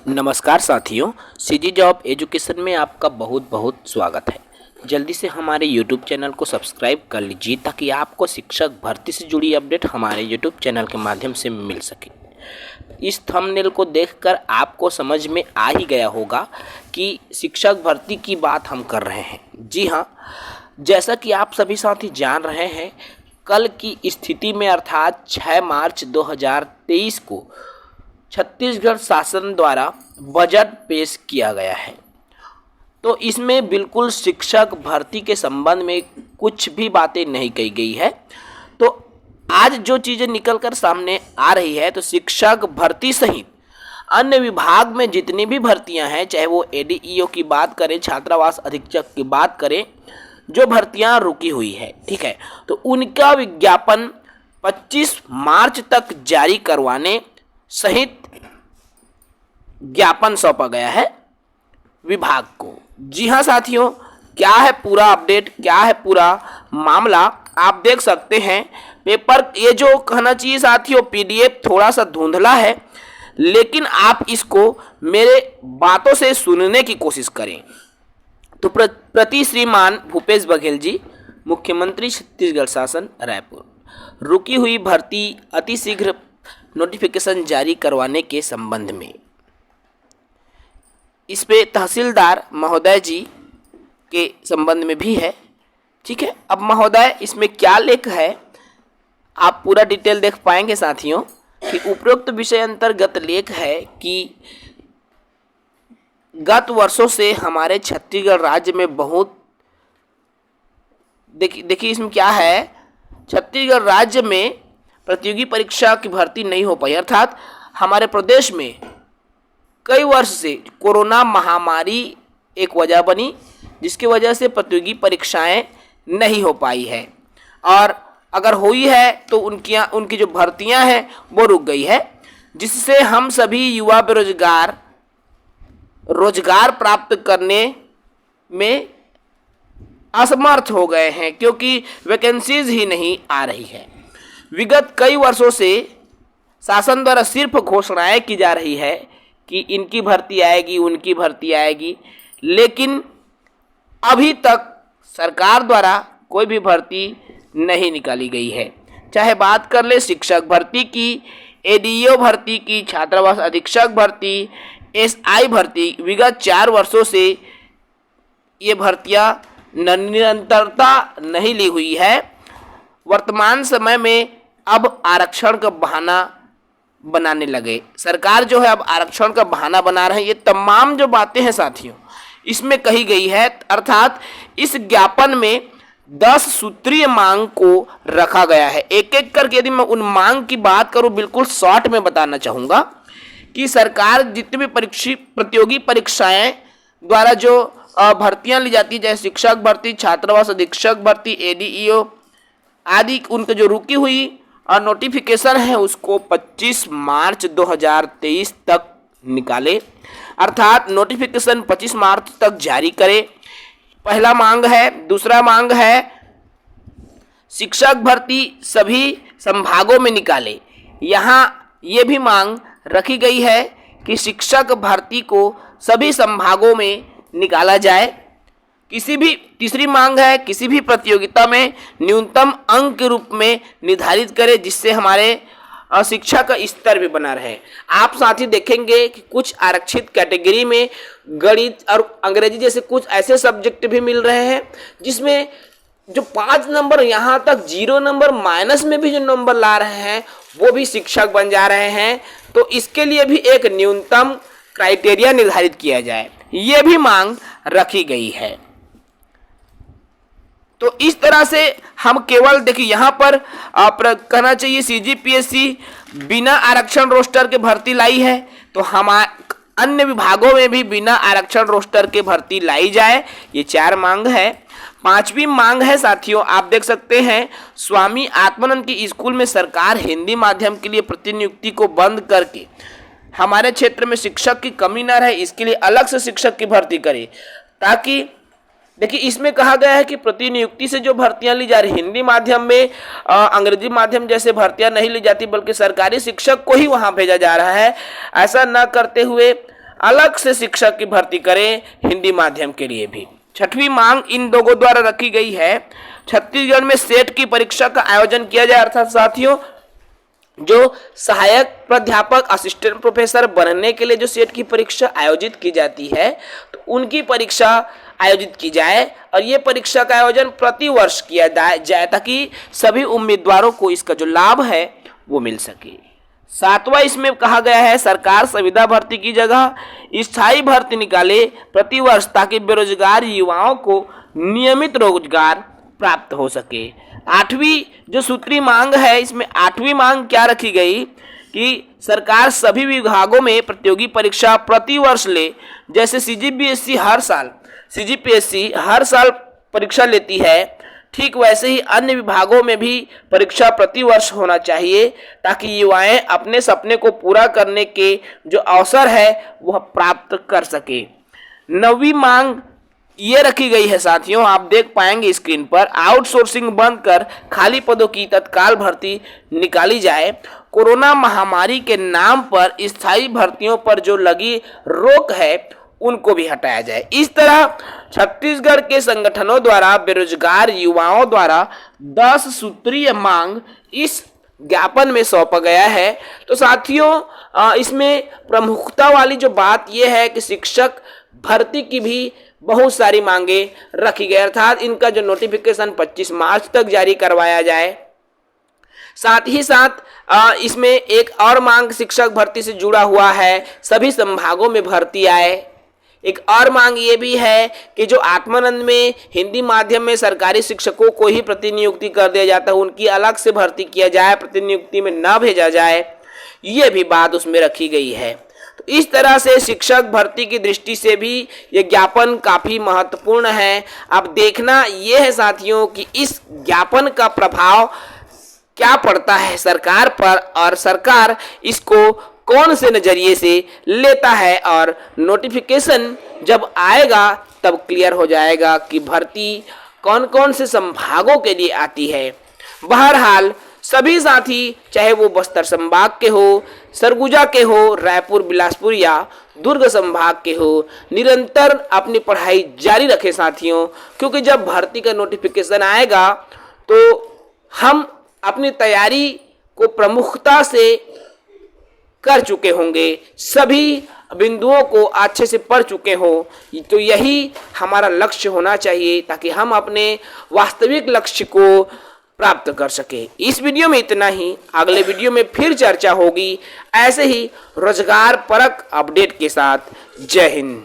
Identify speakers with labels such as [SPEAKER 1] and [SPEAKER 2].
[SPEAKER 1] नमस्कार साथियों, CG job education में आपका बहुत बहुत स्वागत है। जल्दी से हमारे YouTube चैनल को सब्सक्राइब कर लीजिए ताकि आपको शिक्षक भर्ती से जुड़ी अपडेट हमारे YouTube चैनल के माध्यम से मिल सके। इस थंबनेल को देखकर आपको समझ में आ ही गया होगा कि शिक्षक भर्ती की बात हम कर रहे हैं। जी हाँ, जैसा कि आप सभी साथी जान रहे हैं, कल की स्थिति में अर्थात 6 मार्च 2023 को छत्तीसगढ़ शासन द्वारा बजट पेश किया गया है। तो इसमें बिल्कुल शिक्षक भर्ती के संबंध में कुछ भी बातें नहीं कही गई है। तो आज जो चीज़ें निकल कर सामने आ रही है, तो शिक्षक भर्ती सहित अन्य विभाग में जितनी भी भर्तियां हैं, चाहे वो एडीईओ की बात करें, छात्रावास अधीक्षक की बात करें, जो भर्तियां रुकी हुई है, ठीक है, तो उनका विज्ञापन 25 मार्च तक जारी करवाने सहित ज्ञापन सौंपा गया है विभाग को। जी हाँ साथियों, क्या है पूरा अपडेट, क्या है पूरा मामला, आप देख सकते हैं। पेपर ये जो कहना चाहिए साथियों, पीडीएफ थोड़ा सा धुंधला है, लेकिन आप इसको मेरे बातों से सुनने की कोशिश करें। तो प्रति श्रीमान भूपेश बघेल जी, मुख्यमंत्री छत्तीसगढ़ शासन रायपुर, रुकी हुई भर्ती अतिशीघ्र नोटिफिकेशन जारी करवाने के संबंध में। इस पे तहसीलदार महोदय जी के संबंध में भी है, ठीक है। अब महोदय इसमें क्या लेख है, आप पूरा डिटेल देख पाएंगे साथियों कि उपरोक्त विषय अंतर्गत लेख है कि गत वर्षों से हमारे छत्तीसगढ़ राज्य में बहुत देखिए इसमें क्या है, छत्तीसगढ़ राज्य में प्रतियोगी परीक्षा की भर्ती नहीं हो पाई, अर्थात हमारे प्रदेश में कई वर्ष से कोरोना महामारी एक वजह बनी, जिसकी वजह से प्रतियोगी परीक्षाएं नहीं हो पाई है, और अगर हुई है तो उनकी जो भर्तियां हैं वो रुक गई है, जिससे हम सभी युवा बेरोजगार रोजगार प्राप्त करने में असमर्थ हो गए हैं, क्योंकि वैकेंसीज ही नहीं आ रही है। विगत कई वर्षों से शासन द्वारा सिर्फ घोषणाएं की जा रही है कि इनकी भर्ती आएगी, उनकी भर्ती आएगी, लेकिन अभी तक सरकार द्वारा कोई भी भर्ती नहीं निकाली गई है। चाहे बात कर ले शिक्षक भर्ती की, एडीईओ भर्ती की, छात्रावास अधीक्षक भर्ती, एसआई भर्ती, विगत 4 वर्षों से ये भर्तियां निरंतरता नहीं ली हुई है। वर्तमान समय में अब आरक्षण का बहाना बनाने लगे, सरकार जो है अब आरक्षण का बहाना बना रहे हैं। ये तमाम जो बातें हैं साथियों इसमें कही गई है, अर्थात इस ज्ञापन में 10 सूत्रीय मांग को रखा गया है। एक एक करके यदि मैं उन मांग की बात करूं, बिल्कुल शॉर्ट में बताना चाहूँगा कि सरकार जितनी भी प्रतियोगी परीक्षाएं द्वारा जो भर्तियां ली जाती है, जैसे शिक्षक भर्ती, छात्रावास अधीक्षक भर्ती, एडीईओ आदि, उनके जो रुकी हुई और नोटिफिकेशन है उसको 25 मार्च 2023 तक निकाले, अर्थात नोटिफिकेशन 25 मार्च तक जारी करे। पहला मांग है। दूसरा मांग है शिक्षक भर्ती सभी संभागों में निकाले। यहाँ ये भी मांग रखी गई है कि शिक्षक भर्ती को सभी संभागों में निकाला जाए। किसी भी तीसरी मांग है, किसी भी प्रतियोगिता में न्यूनतम अंक के रूप में निर्धारित करें, जिससे हमारे शिक्षा का स्तर भी बना रहे। आप साथ ही देखेंगे कि कुछ आरक्षित कैटेगरी में गणित और अंग्रेजी जैसे कुछ ऐसे सब्जेक्ट भी मिल रहे हैं, जिसमें जो 5 नंबर यहाँ तक 0 नंबर माइनस में भी जो नंबर ला रहे हैं वो भी शिक्षक बन जा रहे हैं। तो इसके लिए भी एक न्यूनतम क्राइटेरिया निर्धारित किया जाए, ये भी मांग रखी गई है। तो इस तरह से हम केवल देखिए यहाँ पर कहना चाहिए सीजीपीएससी बिना आरक्षण रोस्टर के भर्ती लाई है, तो हम अन्य विभागों में भी बिना आरक्षण रोस्टर के भर्ती लाई जाए। ये 4 मांग है। 5वीं मांग है साथियों, आप देख सकते हैं, स्वामी आत्मानंद की स्कूल में सरकार हिंदी माध्यम के लिए प्रतिनियुक्ति को बंद करके हमारे क्षेत्र में शिक्षक की कमी न रहे, इसके लिए अलग से शिक्षक की भर्ती करे, ताकि देखिए इसमें कहा गया है कि प्रतिनियुक्ति से जो भर्तियां ली जा रही हिंदी माध्यम में, अंग्रेजी माध्यम जैसे भर्तियां नहीं ली जाती, बल्कि सरकारी शिक्षक को ही वहां भेजा जा रहा है। ऐसा न करते हुए अलग से शिक्षक की भर्ती करें हिंदी माध्यम के लिए भी। छठवीं मांग इन लोगों द्वारा रखी गई है, छत्तीसगढ़ में सेट की परीक्षा का आयोजन किया जाए, अर्थात साथियों जो सहायक प्राध्यापक असिस्टेंट प्रोफेसर बनने के लिए जो सेट की परीक्षा आयोजित की जाती है, तो उनकी परीक्षा आयोजित की जाए और ये परीक्षा का आयोजन प्रति वर्ष किया जाए ताकि सभी उम्मीदवारों को इसका जो लाभ है वो मिल सके। सातवां इसमें कहा गया है सरकार संविदा भर्ती की जगह स्थायी भर्ती निकाले प्रति वर्ष ताकि बेरोजगार युवाओं को नियमित रोजगार प्राप्त हो सके। आठवीं जो सूत्री मांग है, इसमें आठवीं मांग क्या रखी गई कि सरकार सभी विभागों में प्रतियोगी परीक्षा प्रति वर्ष ले, जैसे सीजीपीएससी हर साल परीक्षा लेती है, ठीक वैसे ही अन्य विभागों में भी परीक्षा प्रति वर्ष होना चाहिए ताकि युवाएं अपने सपने को पूरा करने के जो अवसर है वह प्राप्त कर सके। नवीं मांग ये रखी गई है साथियों, आप देख पाएंगे स्क्रीन पर, आउटसोर्सिंग बंद कर खाली पदों की तत्काल भर्ती निकाली जाए। कोरोना महामारी के नाम पर स्थायी भर्तियों पर जो लगी रोक है उनको भी हटाया जाए। इस तरह छत्तीसगढ़ के संगठनों द्वारा बेरोजगार युवाओं द्वारा 10 सूत्रीय मांग इस ज्ञापन में सौंपा गया है। तो साथियों इसमें प्रमुखता वाली जो बात यह है कि शिक्षक भर्ती की भी बहुत सारी मांगे रखी गई, अर्थात इनका जो नोटिफिकेशन 25 मार्च तक जारी करवाया जाए। साथ ही साथ इसमें एक और मांग शिक्षक भर्ती से जुड़ा हुआ है, सभी संभागों में भर्ती आए। एक और मांग ये भी है कि जो आत्मानंद में हिंदी माध्यम में सरकारी शिक्षकों को ही प्रतिनियुक्ति कर दिया जाता है, उनकी अलग से भर्ती किया जाए, प्रतिनियुक्ति में न भेजा जाए, ये भी बात उसमें रखी गई है। तो इस तरह से शिक्षक भर्ती की दृष्टि से भी ये ज्ञापन काफी महत्वपूर्ण है। अब देखना ये है साथियों कि इस ज्ञापन का प्रभाव क्या पड़ता है सरकार पर और सरकार इसको कौन से नजरिए से लेता है, और नोटिफिकेशन जब आएगा तब क्लियर हो जाएगा कि भर्ती कौन कौन से संभागों के लिए आती है। बहरहाल सभी साथी चाहे वो बस्तर संभाग के हो, सरगुजा के हो, रायपुर बिलासपुर या दुर्ग संभाग के हो, निरंतर अपनी पढ़ाई जारी रखें साथियों, क्योंकि जब भर्ती का नोटिफिकेशन आएगा तो हम अपनी तैयारी को प्रमुखता से कर चुके होंगे, सभी बिंदुओं को अच्छे से पढ़ चुके हो, तो यही हमारा लक्ष्य होना चाहिए ताकि हम अपने वास्तविक लक्ष्य को प्राप्त कर सके। इस वीडियो में इतना ही, अगले वीडियो में फिर चर्चा होगी ऐसे ही रोजगार परक अपडेट के साथ। जय हिंद।